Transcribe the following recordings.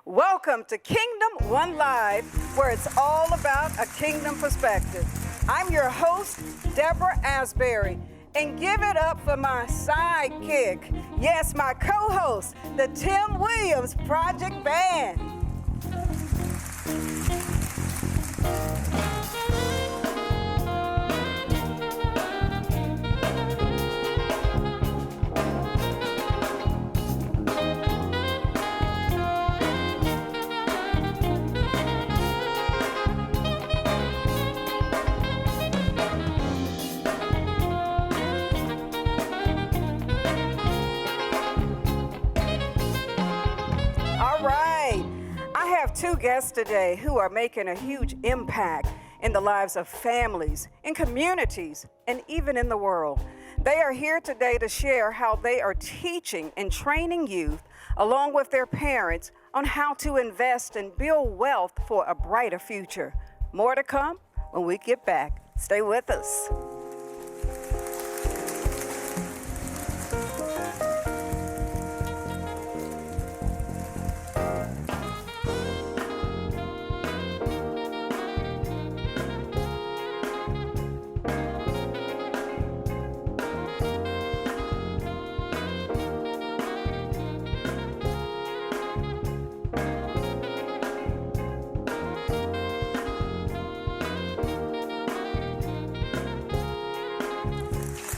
Welcome to Kingdom One Live, where it's all about a kingdom perspective. I'm your host, Deborah Asbury, and give it up for my sidekick. Yes, my co-host, the Tim Williams Project Band. Two guests today who are making a huge impact in the lives of families, in communities, and even in the world. They are here today to share how they are teaching and training youth, along with their parents, on how to invest and build wealth for a brighter future. More to come when we get back. Stay with us.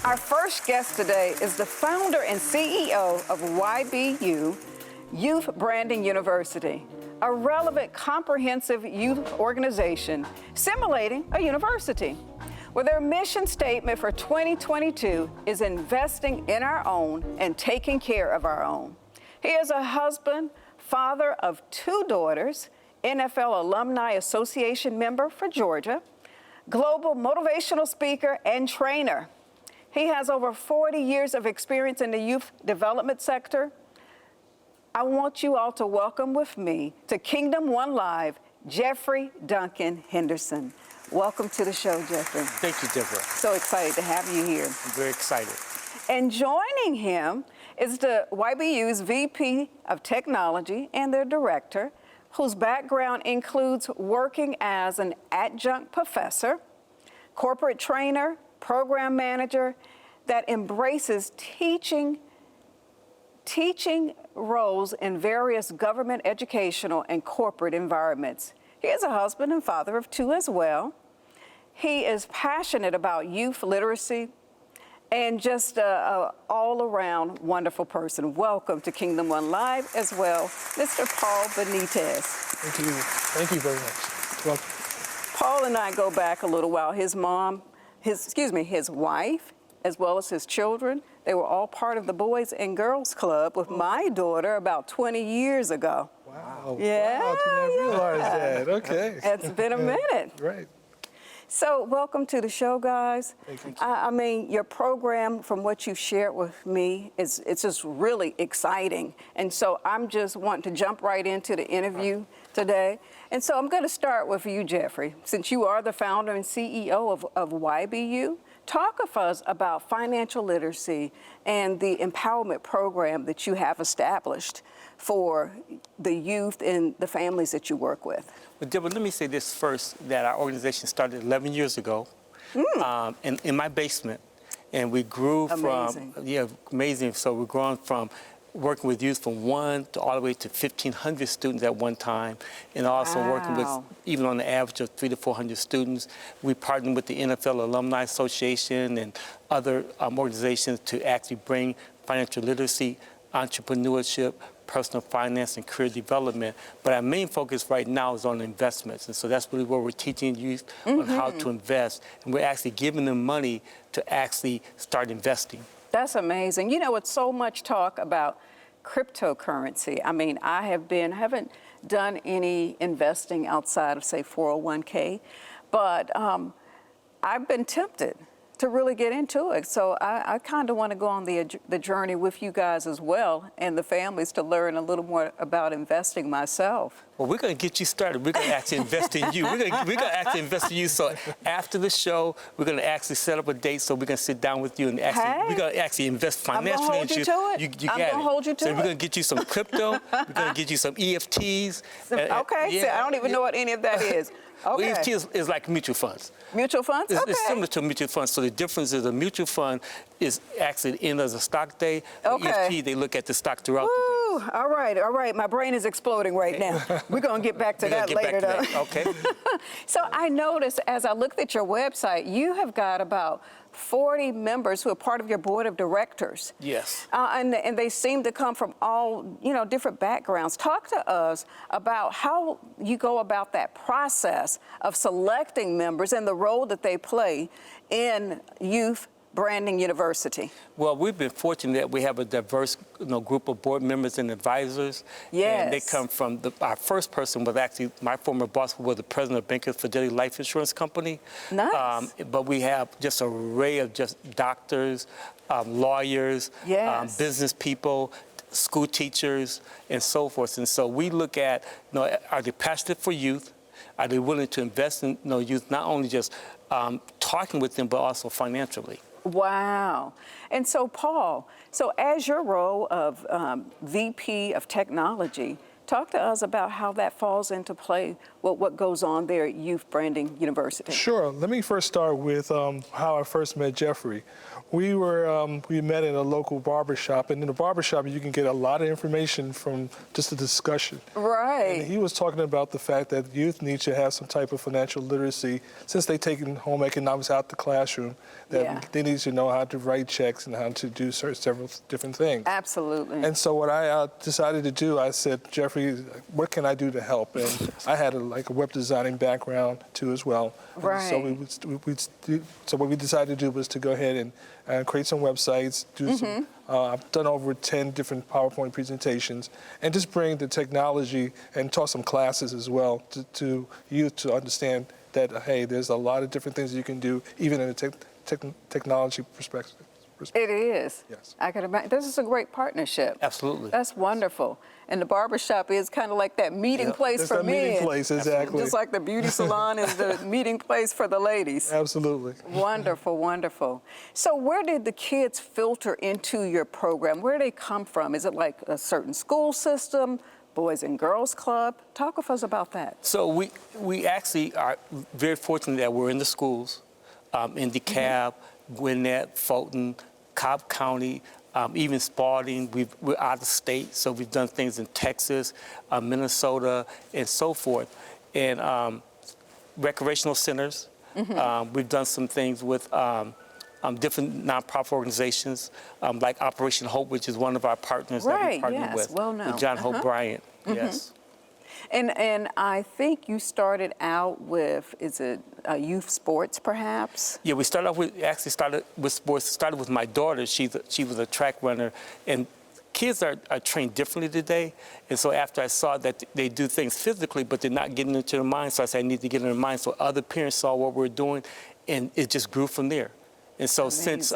Our first guest today is the founder and CEO of YBU, Youth Branding University, a relevant, comprehensive youth organization simulating a university, where their mission statement for 2022 is investing in our own and taking care of our own. He is a husband, father of two daughters, NFL Alumni Association member for Georgia, global motivational speaker and trainer. He has over 40 years of experience in the youth development sector. I want you all to welcome with me to Kingdom One Live, Jeffrey Duncan Henderson. Welcome to the show, Jeffrey. Thank you, Deborah. So excited to have you here. I'm very excited. And joining him is the YBU's VP of Technology and their director, whose background includes working as an adjunct professor, corporate trainer, program manager that embraces teaching roles in various government, educational, and corporate environments. He is a husband and father of two as well. He is passionate about youth literacy and just an all-around wonderful person. Welcome to Kingdom One Live as well, Mr. Paul Benitez. Thank you. Thank you very much. Welcome. Paul and I go back a little while. His wife, as well as his children, they were all part of the Boys and Girls Club with my daughter about 20 years ago. Wow. Yeah. Wow, did not realize that. Okay. It's been a minute. Right. So welcome to the show, guys. Thank you. I mean, your program, from what you shared with me, it's just really exciting. And so I'm just wanting to jump right into the interview today. And so I'm going to start with you, Jeffrey, since you are the founder and CEO of YBU. Talk with us about financial literacy and the empowerment program that you have established for the youth and the families that you work with. Well, Deborah, let me say this first, that our organization started 11 years ago in my basement. And we grew Amazing. Amazing. So we're growing from working with youth from 1 to all the way to 1,500 students at one time, and also working with, even on the average of 300 to 400 students. We partnered with the NFL Alumni Association and other organizations to actually bring financial literacy, entrepreneurship, personal finance, and career development. But our main focus right now is on investments. And so that's really where we're teaching youth on how to invest. And we're actually giving them money to actually start investing. That's amazing. You know, it's so much talk about cryptocurrency. I mean, I haven't done any investing outside of, say, 401k, but I've been tempted to really get into it. So I kind of want to go on the journey with you guys as well and the families to learn a little more about investing myself. Well, we're going to get you started. We're going to actually invest in you. We're going to actually invest in you. So after the show, we're going to actually set up a date so we can sit down with you and actually, we're going to actually invest financially into you. I'm going to hold you to it. So we're going to get you some crypto. We're going to get you some EFTs. Okay, so I don't even know what any of that is. Okay. EFT is like mutual funds. Mutual funds? Okay. It's similar to mutual funds. So the difference is a mutual fund is actually the end of the stock day. Okay. EFT, they look at the stock throughout the day. All right. My brain is exploding right now. We're going to get back to that later, though. Okay. So I noticed as I looked at your website, you have got about 40 members who are part of your board of directors. Yes. And they seem to come from all, different backgrounds. Talk to us about how you go about that process of selecting members and the role that they play in Youth Branding University. Well, we've been fortunate that we have a diverse group of board members and advisors. Yes. And they come from, our first person was actually, my former boss was the president of Bankers Fidelity Life Insurance Company. Nice. But we have just an array of just doctors, lawyers, yes. Business people, school teachers, and so forth. And so we look at, are they passionate for youth? Are they willing to invest in youth, not only just talking with them, but also financially? Wow. And so, Paul, as your role of VP of Technology, talk to us about how that falls into play, what goes on there at Youth Branding University. Sure. Let me first start with how I first met Jeffrey. We met in a local barbershop, and in the barbershop you can get a lot of information from just a discussion. Right. And he was talking about the fact that youth need to have some type of financial literacy since they're taking home economics out the classroom, that they need to know how to write checks and how to do several different things. Absolutely. And so what I decided to do, I said, Jeffrey, what can I do to help? And I had a web designing background too as well. Right. So what we decided to do was to go ahead and create some websites, do some. I've done over 10 different PowerPoint presentations, and just bring the technology and taught some classes as well to youth to understand that, hey, there's a lot of different things you can do, even in a technology perspective. It is. Yes. I can imagine. This is a great partnership. Absolutely. That's wonderful. And the barbershop is kind of like that meeting place for men. Meeting place, exactly. Just like the beauty salon is the meeting place for the ladies. Absolutely. Wonderful, wonderful. So where did the kids filter into your program? Where do they come from? Is it like a certain school system, Boys and Girls Club? Talk with us about that. So we actually are very fortunate that we're in the schools, in DeKalb, Gwinnett, Fulton, Cobb County, even Spalding. We're out of state, so we've done things in Texas, Minnesota, and so forth. And recreational centers. We've done some things with different nonprofit organizations, like Operation Hope, which is one of our partners that we partner with. Well known. With John Hope Bryant. Yes. And I think you started out with, is it youth sports, perhaps? Yeah, we started with sports. Started with my daughter. She was a track runner, and kids are trained differently today. And so after I saw that they do things physically, but they're not getting into their mind, so I said I need to get in their mind. So other parents saw what we're doing, and it just grew from there. And so since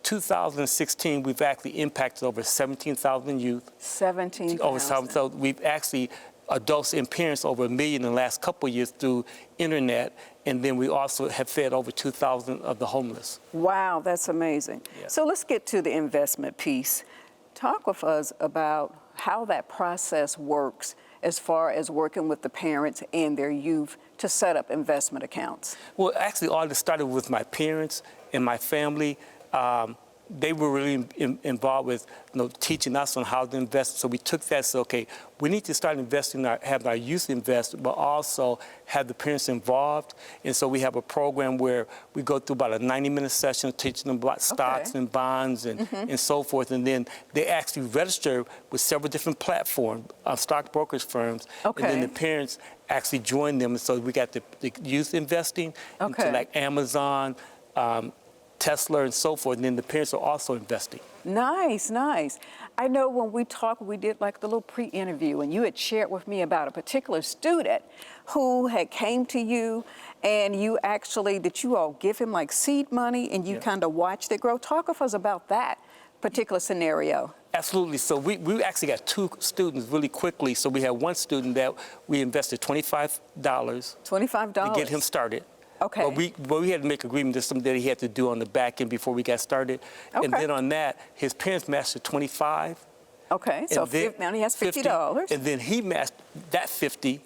2016, we've actually impacted over 17,000 youth. 17,000. Over 7,000. We've actually adults and parents over 1 million in the last couple of years through internet, and then we also have fed over 2,000 of the homeless. Wow, that's amazing. Yeah. So let's get to the investment piece. Talk with us about how that process works as far as working with the parents and their youth to set up investment accounts. Well, actually, all this started with my parents and my family. They were really involved with teaching us on how to invest. So we took that and said, okay, we need to start investing, have our youth invest, but also have the parents involved. And so we have a program where we go through about a 90-minute session teaching them about stocks and bonds and so forth. And then they actually register with several different platforms, stock brokerage firms. And then the parents actually join them. And so we got the youth investing into like Amazon, Tesla, and so forth, and then the parents are also investing. Nice, nice. I know when we talked, we did like the little pre-interview, and you had shared with me about a particular student who had came to you, and you actually, did you all give him like seed money, and you kind of watched it grow? Talk with us about that particular scenario. Absolutely. So we actually got 2 students really quickly. So we had one student that we invested $25. $25? To get him started. Okay. But we had to make agreement. There's something that he had to do on the back end before we got started. Okay. And then on that, his parents matched $25. Okay, so now he has $50. And then he matched that 50.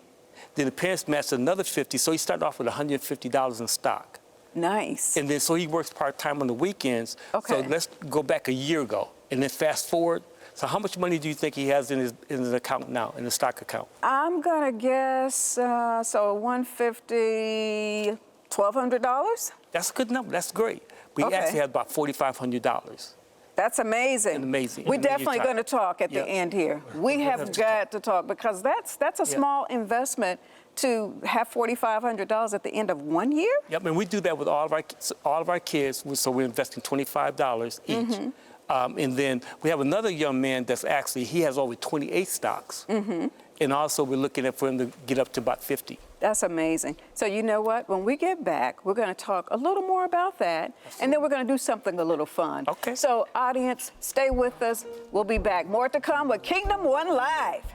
Then the parents matched another 50. So he started off with $150 in stock. Nice. And then so he works part-time on the weekends. Okay. So let's go back a year ago and then fast forward. So how much money do you think he has in his account now, in the stock account? I'm gonna guess, so 150, $1,200? That's a good number. That's great. We Okay. actually have about $4,500. That's amazing. Amazing. We're In a year's definitely time. going to talk at the Yeah. end here. We have got to talk because that's a small investment to have $4,500 at the end of 1 year. Yep, and we do that with all of our kids. So we're investing $25 each. Mm-hmm. And then we have another young man that's actually, he has over 28 stocks. Mm-hmm. And also we're looking at for him to get up to about 50. That's amazing. So you know what? When we get back, we're going to talk a little more about that, and then we're going to do something a little fun. Okay. So audience, stay with us. We'll be back. More to come with Kingdom One Live.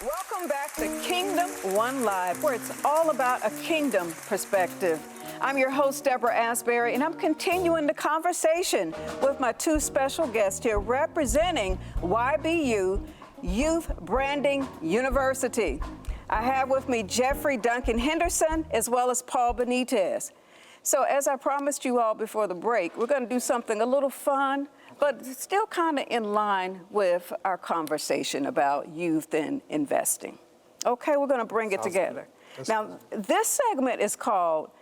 Welcome back to Kingdom One Live, where it's all about a kingdom perspective. I'm your host, Deborah Asbury, and I'm continuing the conversation with my 2 special guests here representing YBU, Youth Branding University. I have with me Jeffrey Duncan Henderson as well as Paul Benitez. So as I promised you all before the break, we're going to do something a little fun, but still kind of in line with our conversation about youth and investing. Okay, we're going to bring it together. Now, this segment is called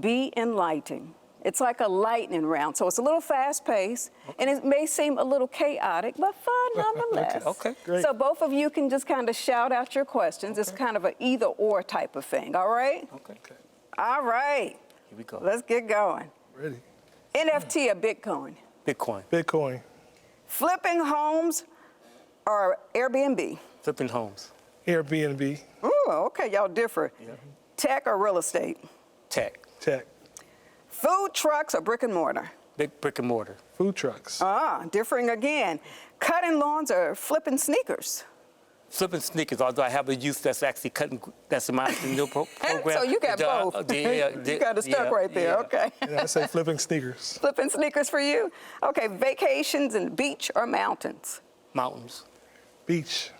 Be Enlightening. It's like a lightning round, so it's a little fast-paced, and it may seem a little chaotic, but fun nonetheless. Okay, great. So both of you can just kind of shout out your questions. It's kind of an either-or type of thing, all right? Okay. All right. Here we go. Let's get going. Ready. NFT or Bitcoin? Bitcoin. Bitcoin. Flipping homes or Airbnb? Flipping homes. Airbnb. Ooh, okay, y'all differ. Yeah. Tech or real estate? Tech. Tech. Food trucks or brick and mortar? Brick and mortar. Food trucks. Differing again. Cutting lawns or flipping sneakers? Flipping sneakers, although I have a youth that's actually that's in my new program. So you got both. You got it stuck right there, okay. And I say flipping sneakers. Flipping sneakers for you? Okay, vacations and beach or mountains? Mountains. Beach.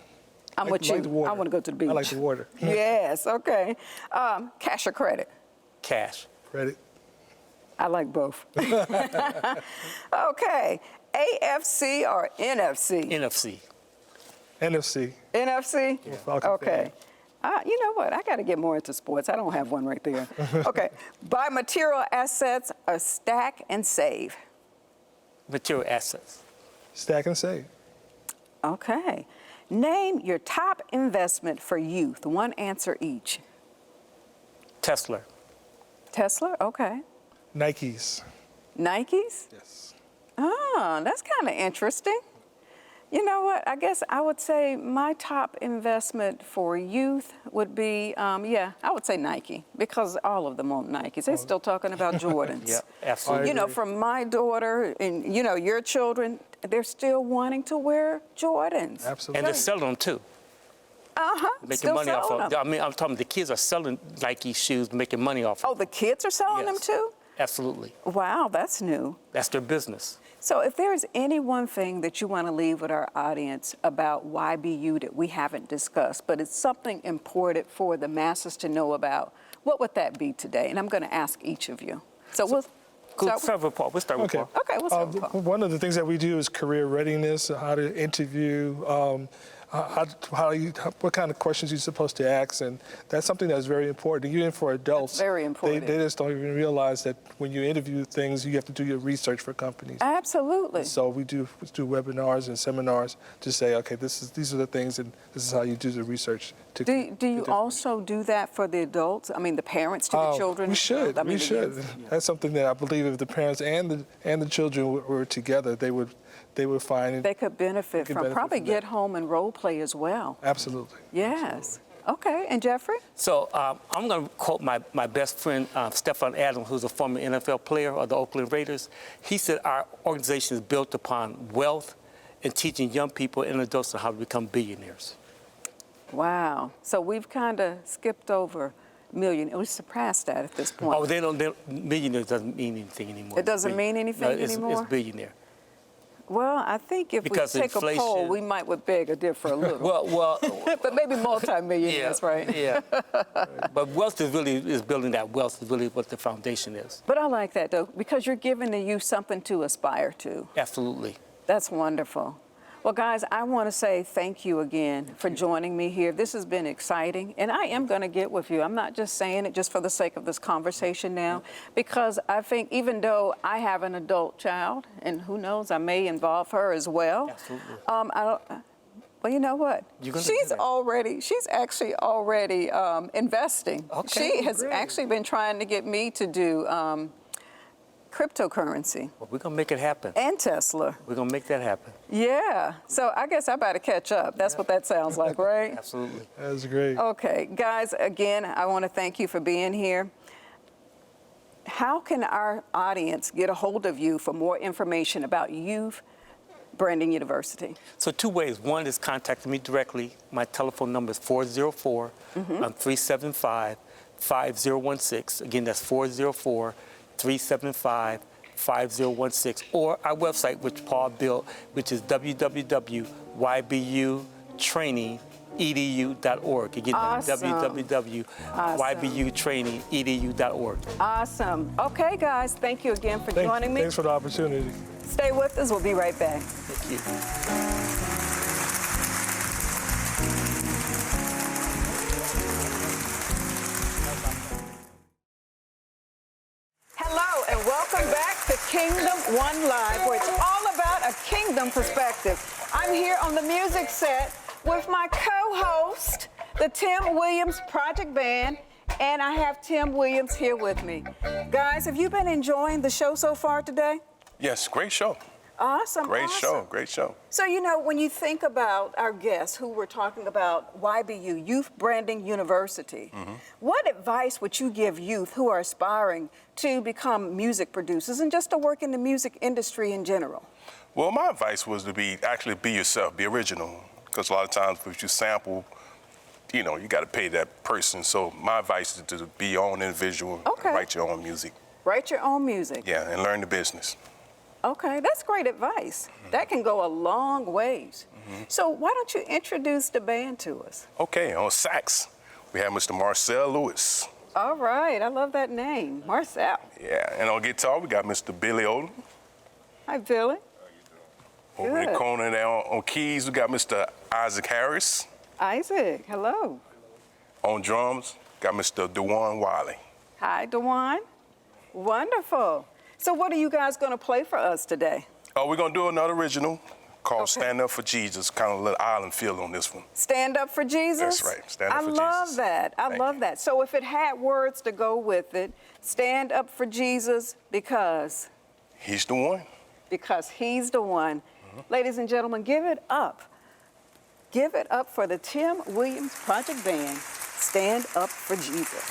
I'm with you. Like the water. I want to go to the beach. I like the water. Yes, okay. Cash or credit? Cash. Credit. I like both. Okay, AFC or NFC? NFC. NFC. NFC? Falcon Okay. You know what? I got to get more into sports. I don't have one right there. Okay. Buy material assets or stack and save? Material assets. Stack and save. Okay. Name your top investment for youth. One answer each. Tesla. Tesla? Okay. Nikes. Nikes? Yes. Oh, that's kind of interesting. You know what? I guess I would say my top investment for youth would be, I would say Nike, because all of them own Nikes. They're still talking about Jordans. Yeah, absolutely. You know, from my daughter and, you know, your children, they're still wanting to wear Jordans. Absolutely. And they're selling them too. Making Still money off selling of them. I mean, I'm talking the kids are selling Nike shoes, making money off of Oh, the kids are selling them Yes. too? Absolutely. Wow, that's new. That's their business. So if there is any one thing that you want to leave with our audience about YBU that we haven't discussed, but it's something important for the masses to know about, what would that be today? And I'm going to ask each of you. So we'll Start with Paul. We'll start with Paul. Okay, we'll start with Paul. One of the things that we do is career readiness, how to interview, what kind of questions you're supposed to ask, and that's something that's very important. Even for adults, That's very important. They just don't even realize that when you interview things, you have to do your research for companies. Absolutely. So we do webinars and seminars to say, okay, these are the things, and this is how you do the research. Do you also do that for the adults? I mean, the parents to the children? We should. The That's something that I believe if the parents and the children were together, they would they would find They could benefit could from, benefit probably from get that. home and role play as well. Absolutely. Yes. Okay, and Jeffrey? So I'm going to quote my best friend, Stephon Adams, who's a former NFL player of the Oakland Raiders. He said, our organization is built upon wealth and teaching young people and adults on how to become billionaires. Wow. So we've kind of skipped over million. We surpassed that at this point. Oh, millionaires doesn't mean anything anymore. It doesn't mean anything anymore? It's billionaire. Well, I think if Because we take a poll, inflation- we might would beg to differ a little. Well, But maybe multi-millionaires, right? Yeah. But wealth is building that wealth is really what the foundation is. But I like that, though, because you're giving the youth something to aspire to. Absolutely. That's wonderful. Well, guys, I want to say thank you again for joining me here. This has been exciting, and I am going to get with you. I'm not just saying it just for the sake of this conversation now, because I think even though I have an adult child, and who knows, I may involve her as well. Absolutely. Well, you know what? You're gonna do that. She's actually already investing. Okay, She has great. actually been trying to get me to do cryptocurrency Well, we're going to make it happen. and Tesla. We're going to make that happen. Yeah. So I guess I better catch up. That's what that sounds like, right? Absolutely. That's great. Okay. Guys, again, I want to thank you for being here. How can our audience get a hold of you for more information about Youth Branding University? So 2 ways. One is contacting me directly. My telephone number is 404-375-5016. Again, that's 404-375-5016. Or our website, which Paul built, which is www.ybutrainingedu.org. Again, Awesome. www.ybutrainingedu.org. Awesome. Okay, guys, thank you again for joining me. Thanks for the opportunity. Stay with us. We'll be right back. Thank you. Hello and welcome back to Kingdom One Live, where it's all about a kingdom perspective. I'm here on the music set with my co-host, the Tim Williams Project Band, and I have Tim Williams here with me. Guys, have you been enjoying the show so far today? Yes, great show. Awesome. Great awesome. show, great show. So, you know, when you think about our guests who we're talking about, YBU, Youth Branding University, what advice would you give youth who are aspiring to become music producers and just to work in the music industry in general? Well, my advice was to actually be yourself, be original. Because a lot of times if you sample, you know, you got to pay that person. So my advice is to be your own individual Okay. and write your own music. Write your own music. Yeah, and learn the business. Okay, that's great advice. That can go a long ways. So why don't you introduce the band to us? Okay, on sax, we have Mr. Marcel Lewis. All right, I love that name, Marcel. Yeah, and on guitar, we got Mr. Billy Odom. Hi, Billy. Over in Good. the corner there on keys, we got Mr. Isaac Harris. Isaac, hello. On drums, got Mr. Dewan Wiley. Hi, Dewan. Wonderful. So what are you guys going to play for us today? Oh, we're going to do another original called Okay. Stand Up for Jesus, kind of a little island feel on this one. Stand Up for Jesus? That's right, Stand Up for Jesus. I love that. I Thank love you. that. So if it had words to go with it, stand up for Jesus because He's the one. he's the one. Ladies and gentlemen, give it up. Give it up for the Tim Williams Project Band. Stand Up for Jesus.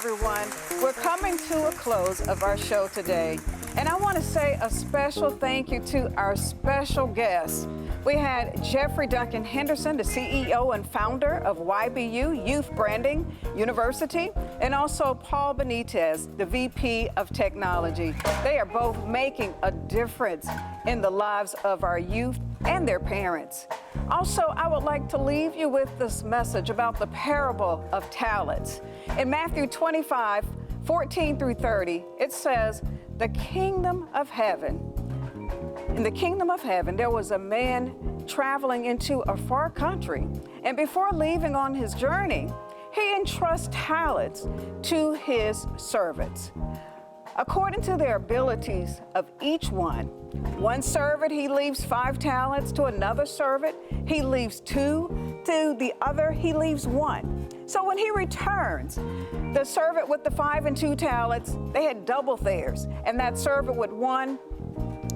everyone. We're coming to a close of our show today, and I want to say a special thank you to our special guests. We had Jeffrey Duncan Henderson, the CEO and founder of YBU, Youth Branding University, and also Paul Benitez, the VP of Technology. They are both making a difference in the lives of our youth and their parents. Also, I would like to leave you with this message about the parable of talents. In Matthew 25, 14 through 30, it says, in the kingdom of heaven, there was a man traveling into a far country, and before leaving on his journey, he entrusts talents to his servants, according to their abilities of each one. One servant, he leaves 5 talents. To another servant, he leaves 2. To the other, he leaves 1. So when he returns, the servant with the 5 and 2 talents, they had double theirs. And that servant with 1,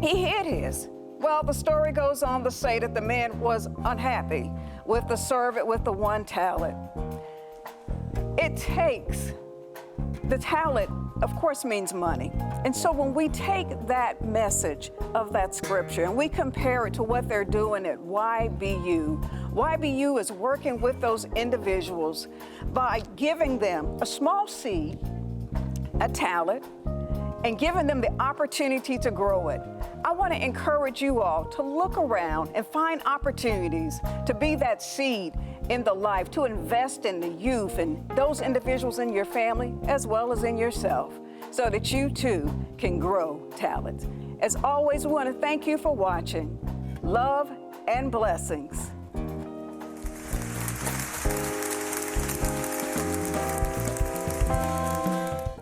he hid his. Well, the story goes on to say that the man was unhappy with the servant with the 1 talent. It takes, the talent, of course, means money. And so when we take that message of that scripture and we compare it to what they're doing at YBU is working with those individuals by giving them a small seed, a talent, and giving them the opportunity to grow it. I want to encourage you all to look around and find opportunities to be that seed in the life, to invest in the youth and those individuals in your family as well as in yourself, so that you too can grow talent. As always, we want to thank you for watching. Love and blessings.